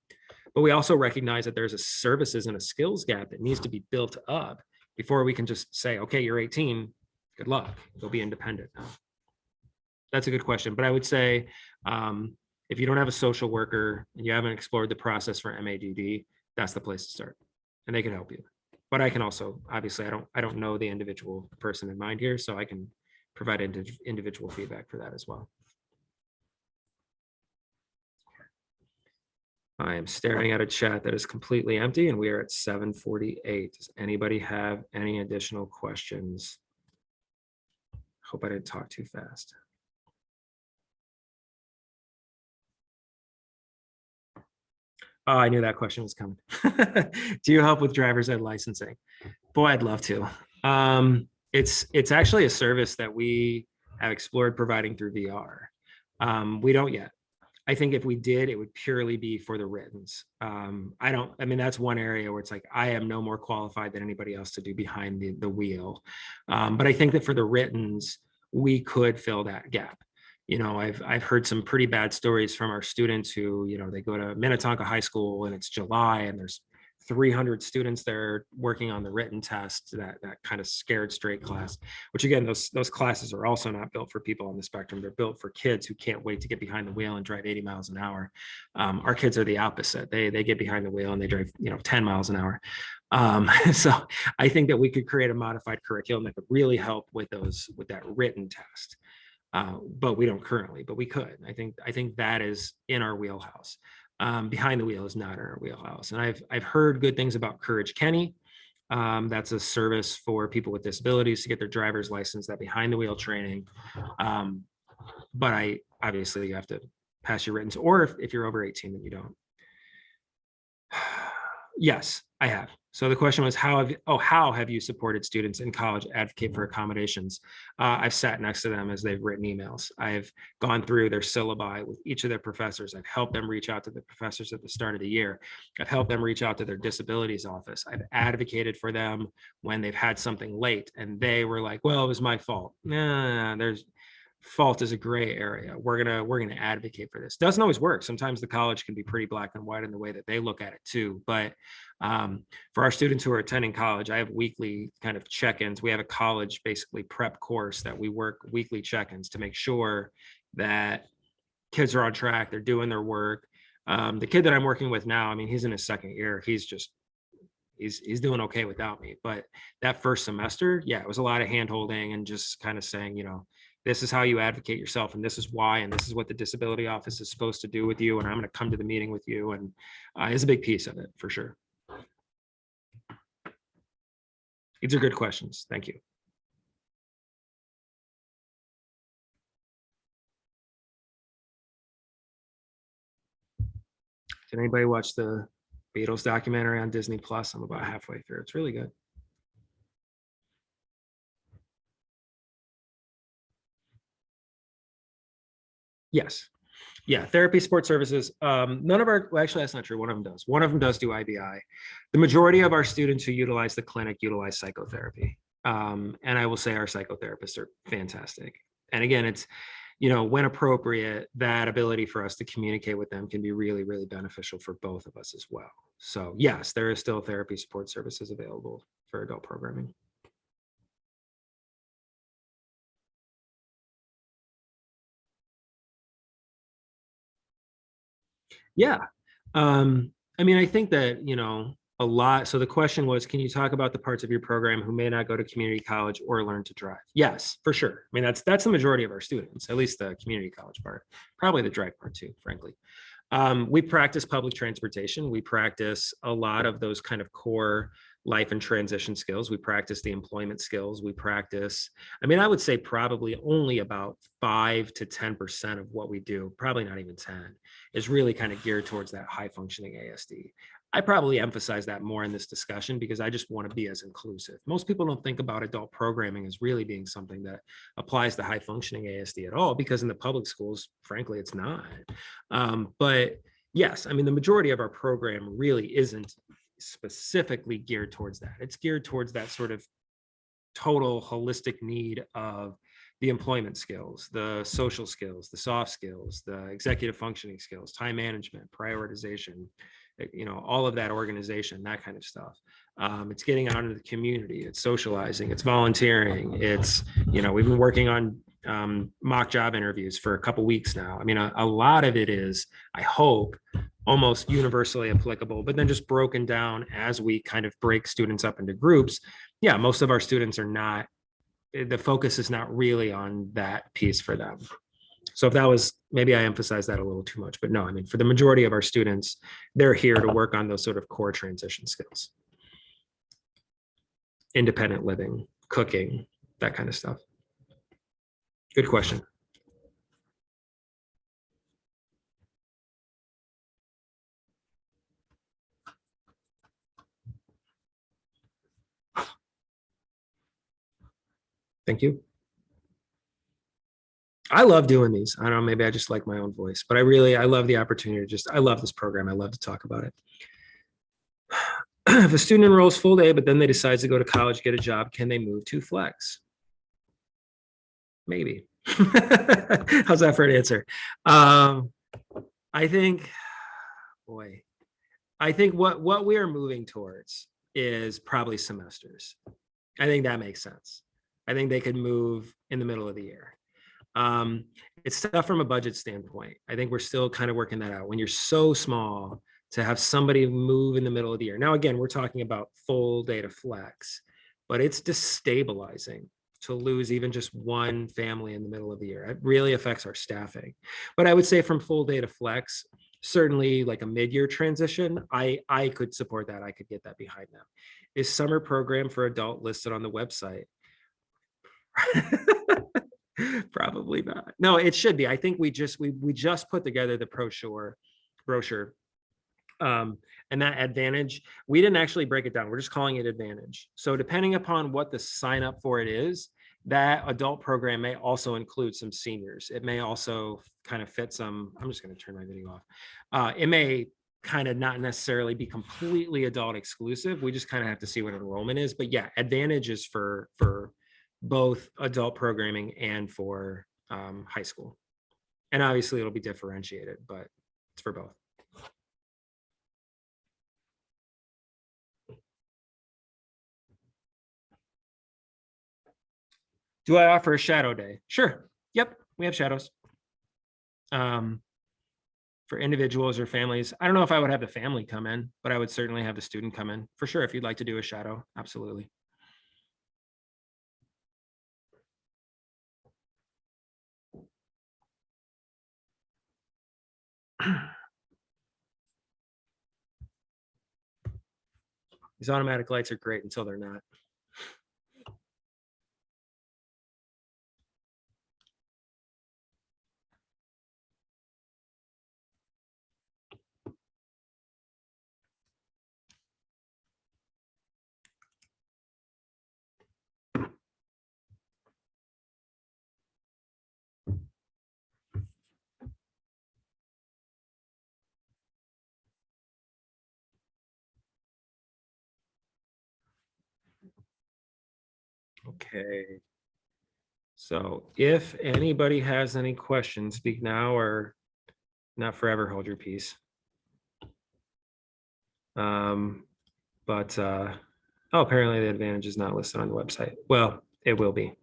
[SPEAKER 3] we also recognize that there's a services and a skills gap that needs to be built up before we can just say, okay, you're 18, good luck, go be independent now. That's a good question. But I would say, if you don't have a social worker and you haven't explored the process for MADD, that's the place to start, and they can help you. But I can also, obviously, I don't know the individual person in mind here, so I can provide individual feedback for that as well. I am staring at a chat that is completely empty, and we are at 7:48. Does anybody have any additional questions? Hope I didn't talk too fast. Oh, I knew that question was coming. Do you help with driver's ed licensing? Boy, I'd love to. It's actually a service that we have explored providing through VR. We don't yet. I think if we did, it would purely be for the writtens. That's one area where it's like, I am no more qualified than anybody else to do behind the wheel. But I think that for the writtens, we could fill that gap. I've heard some pretty bad stories from our students who, they go to Minnetonka High School and it's July and there's 300 students there working on the written test, that kind of scared straight class, which again, those classes are also not built for people on the spectrum. They're built for kids who can't wait to get behind the wheel and drive 80 miles an hour. Our kids are the opposite. They get behind the wheel and they drive, 10 miles an hour. So I think that we could create a modified curriculum that could really help with that written test. But we don't currently, but we could. I think that is in our wheelhouse. Behind the wheel is not in our wheelhouse. And I've heard good things about Courage Kenny. That's a service for people with disabilities to get their driver's license, that behind the wheel training. But obviously you have to pass your writtens, or if you're over 18, then you don't. Yes, I have. So the question was, how have you supported students in college advocate for accommodations? I've sat next to them as they've written emails. I've gone through their syllabi with each of their professors. I've helped them reach out to the professors at the start of the year. I've helped them reach out to their disabilities office. I've advocated for them when they've had something late and they were like, well, it was my fault. Nah, fault is a gray area. We're gonna advocate for this. Doesn't always work. Sometimes the college can be pretty black and white in the way that they look at it too. But for our students who are attending college, I have weekly kind of check-ins. We have a college basically prep course that we work weekly check-ins to make sure that kids are on track, they're doing their work. The kid that I'm working with now, I mean, he's in his second year. He's doing okay without me. But that first semester, yeah, it was a lot of hand holding and just kind of saying, you know, this is how you advocate yourself, and this is why, and this is what the disability office is supposed to do with you, and I'm going to come to the meeting with you, and it's a big piece of it for sure. These are good questions. Thank you. Did anybody watch the Beatles documentary on Disney Plus? I'm about halfway through. It's really good. Yes. Yeah, therapy, support services. None of our, well, actually, that's not true. One of them does. One of them does do IBI. The majority of our students who utilize the clinic utilize psychotherapy. And I will say our psychotherapists are fantastic. And again, it's, you know, when appropriate, that ability for us to communicate with them can be really, really beneficial for both of us as well. So yes, there is still therapy support services available for adult programming. Yeah. I mean, I think that, you know, a lot. So the question was, can you talk about the parts of your program who may not go to community college or learn to drive? Yes, for sure. I mean, that's the majority of our students, at least the community college part, probably the drive part too, frankly. We practice public transportation. We practice a lot of those kind of core life and transition skills. We practice the employment skills. We practice, I mean, I would say probably only about 5 to 10% of what we do, probably not even 10, is really kind of geared towards that high functioning ASD. I probably emphasize that more in this discussion because I just want to be as inclusive. Most people don't think about adult programming as really being something that applies to high functioning ASD at all, because in the public schools, frankly, it's not. But yes, I mean, the majority of our program really isn't specifically geared towards that. It's geared towards that sort of total holistic need of the employment skills, the social skills, the soft skills, the executive functioning skills, time management, prioritization, you know, all of that organization, that kind of stuff. It's getting out into the community, it's socializing, it's volunteering, it's, you know, we've been working on mock job interviews for a couple weeks now. I mean, a lot of it is, I hope, almost universally applicable, but then just broken down as we kind of break students up into groups. Yeah, most of our students are not, the focus is not really on that piece for them. So if that was, maybe I emphasized that a little too much, but no, I mean, for the majority of our students, they're here to work on those sort of core transition skills. Independent living, cooking, that kind of stuff. Good question. Thank you. I love doing these. I don't know, maybe I just like my own voice, but I love the opportunity to just, I love this program. I love to talk about it. If a student enrolls full day, but then they decide to go to college, get a job, can they move to flex? Maybe. How's that for an answer? I think, boy, I think what we are moving towards is probably semesters. I think that makes sense. I think they could move in the middle of the year. It's tough from a budget standpoint. I think we're still kind of working that out. When you're so small, to have somebody move in the middle of the year. Now, again, we're talking about full day to flex, but it's destabilizing to lose even just one family in the middle of the year. It really affects our staffing. But I would say from full day to flex, certainly like a mid-year transition, I could support that. I could get that behind them. Is summer program for adult listed on the website? Probably not. No, it should be. I think we just put together the brochure. And that Advantage, we didn't actually break it down. We're just calling it Advantage. So depending upon what the sign up for it is, that adult program may also include some seniors. It may also kind of fit some, I'm just going to turn my video off. It may kind of not necessarily be completely adult exclusive. We just kind of have to see what enrollment is. But yeah, Advantage is for both adult programming and for high school. And obviously it'll be differentiated, but it's for both. Do I offer a shadow day? Sure. Yep, we have shadows. For individuals or families, I don't know if I would have the family come in, but I would certainly have the student come in for sure. If you'd like to do a shadow, absolutely. These automatic lights are great until they're not. Okay. So if anybody has any questions, speak now or not forever hold your peace. Oh, apparently the advantage is not listed on the website. Well, it will be.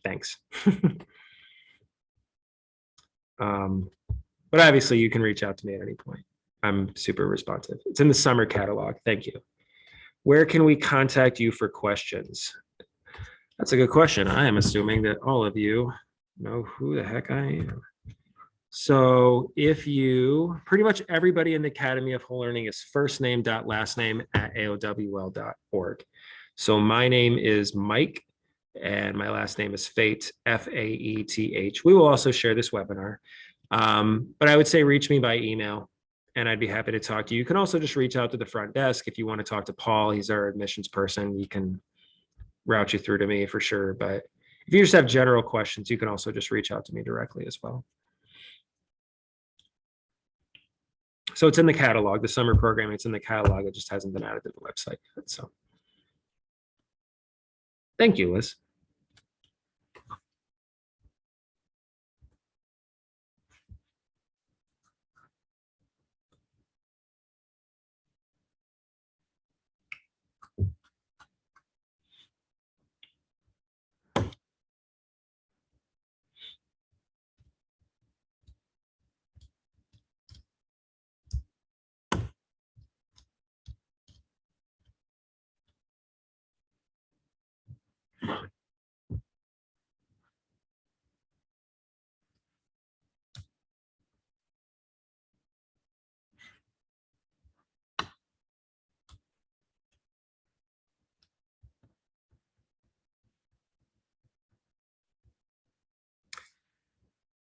[SPEAKER 3] Thanks. But obviously you can reach out to me at any point. I'm super responsive. It's in the summer catalog. Thank you. Where can we contact you for questions? That's a good question. I am assuming that all of you know who the heck I am. So if you, pretty much everybody in the Academy of Whole Learning is first name dot last name at aowl.org. So my name is Mike and my last name is Faeth, Faeth. We will also share this webinar. But I would say reach me by email and I'd be happy to talk to you. You can also just reach out to the front desk if you want to talk to Paul. He's our admissions person. He can route you through to me for sure. But if you just have general questions, you can also just reach out to me directly as well. So it's in the catalog, the summer program, it's in the catalog. It just hasn't been added to the website yet. So thank you, Liz.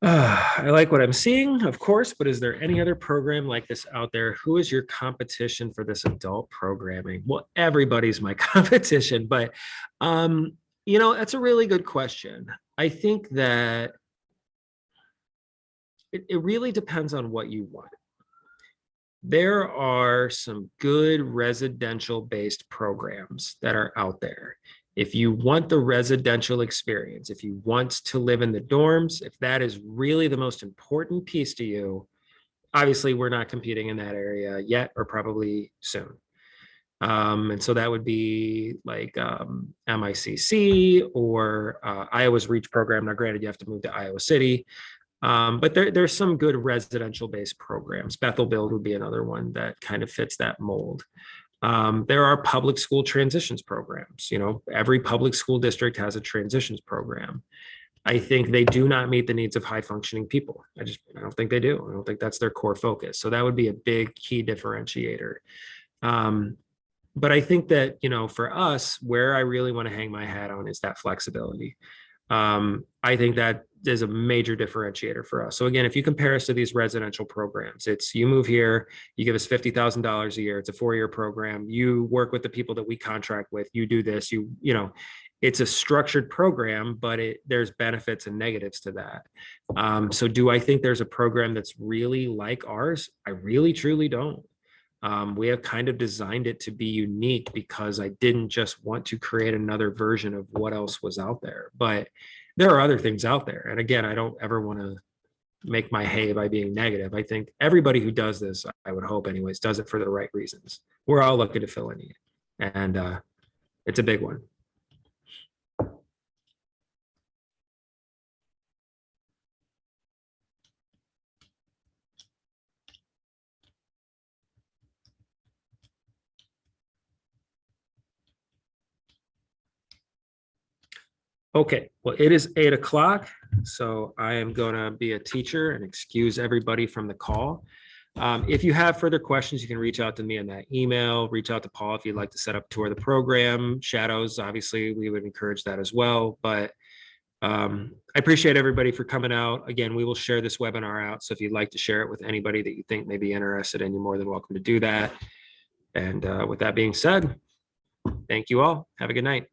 [SPEAKER 3] I like what I'm seeing, of course, but is there any other program like this out there? Who is your competition for this adult programming? Well, everybody's my competition, but that's a really good question. I think that it really depends on what you want. There are some good residential-based programs that are out there. If you want the residential experience, if you want to live in the dorms, if that is really the most important piece to you, obviously we're not competing in that area yet or probably soon. And so that would be like MICC or Iowa's REACH program. Now, granted, you have to move to Iowa City. But there's some good residential-based programs. Bethel Build would be another one that kind of fits that mold. There are public school transitions programs. Every public school district has a transitions program. I think they do not meet the needs of high-functioning people. I don't think they do. I don't think that's their core focus. So that would be a big key differentiator. But I think that, for us, where I really want to hang my hat on is that flexibility. I think that is a major differentiator for us. So again, if you compare us to these residential programs, it's you move here, you give us $50,000 a year. It's a 4-year program. You work with the people that we contract with. You do this. It's a structured program, but there's benefits and negatives to that. So do I think there's a program that's really like ours? I really, truly don't. We have kind of designed it to be unique because I didn't just want to create another version of what else was out there. But there are other things out there. And again, I don't ever want to make my hay by being negative. I think everybody who does this, I would hope anyways, does it for the right reasons. We're all looking to fill a need, and it's a big one. Okay, well, it is 8 o'clock, so I am gonna be a teacher and excuse everybody from the call. If you have further questions, you can reach out to me on that email, reach out to Paul if you'd like to set up a tour of the program. Shadows, obviously, we would encourage that as well, but I appreciate everybody for coming out. Again, we will share this webinar out, so if you'd like to share it with anybody that you think may be interested in, you're more than welcome to do that. And with that being said, thank you all. Have a good night.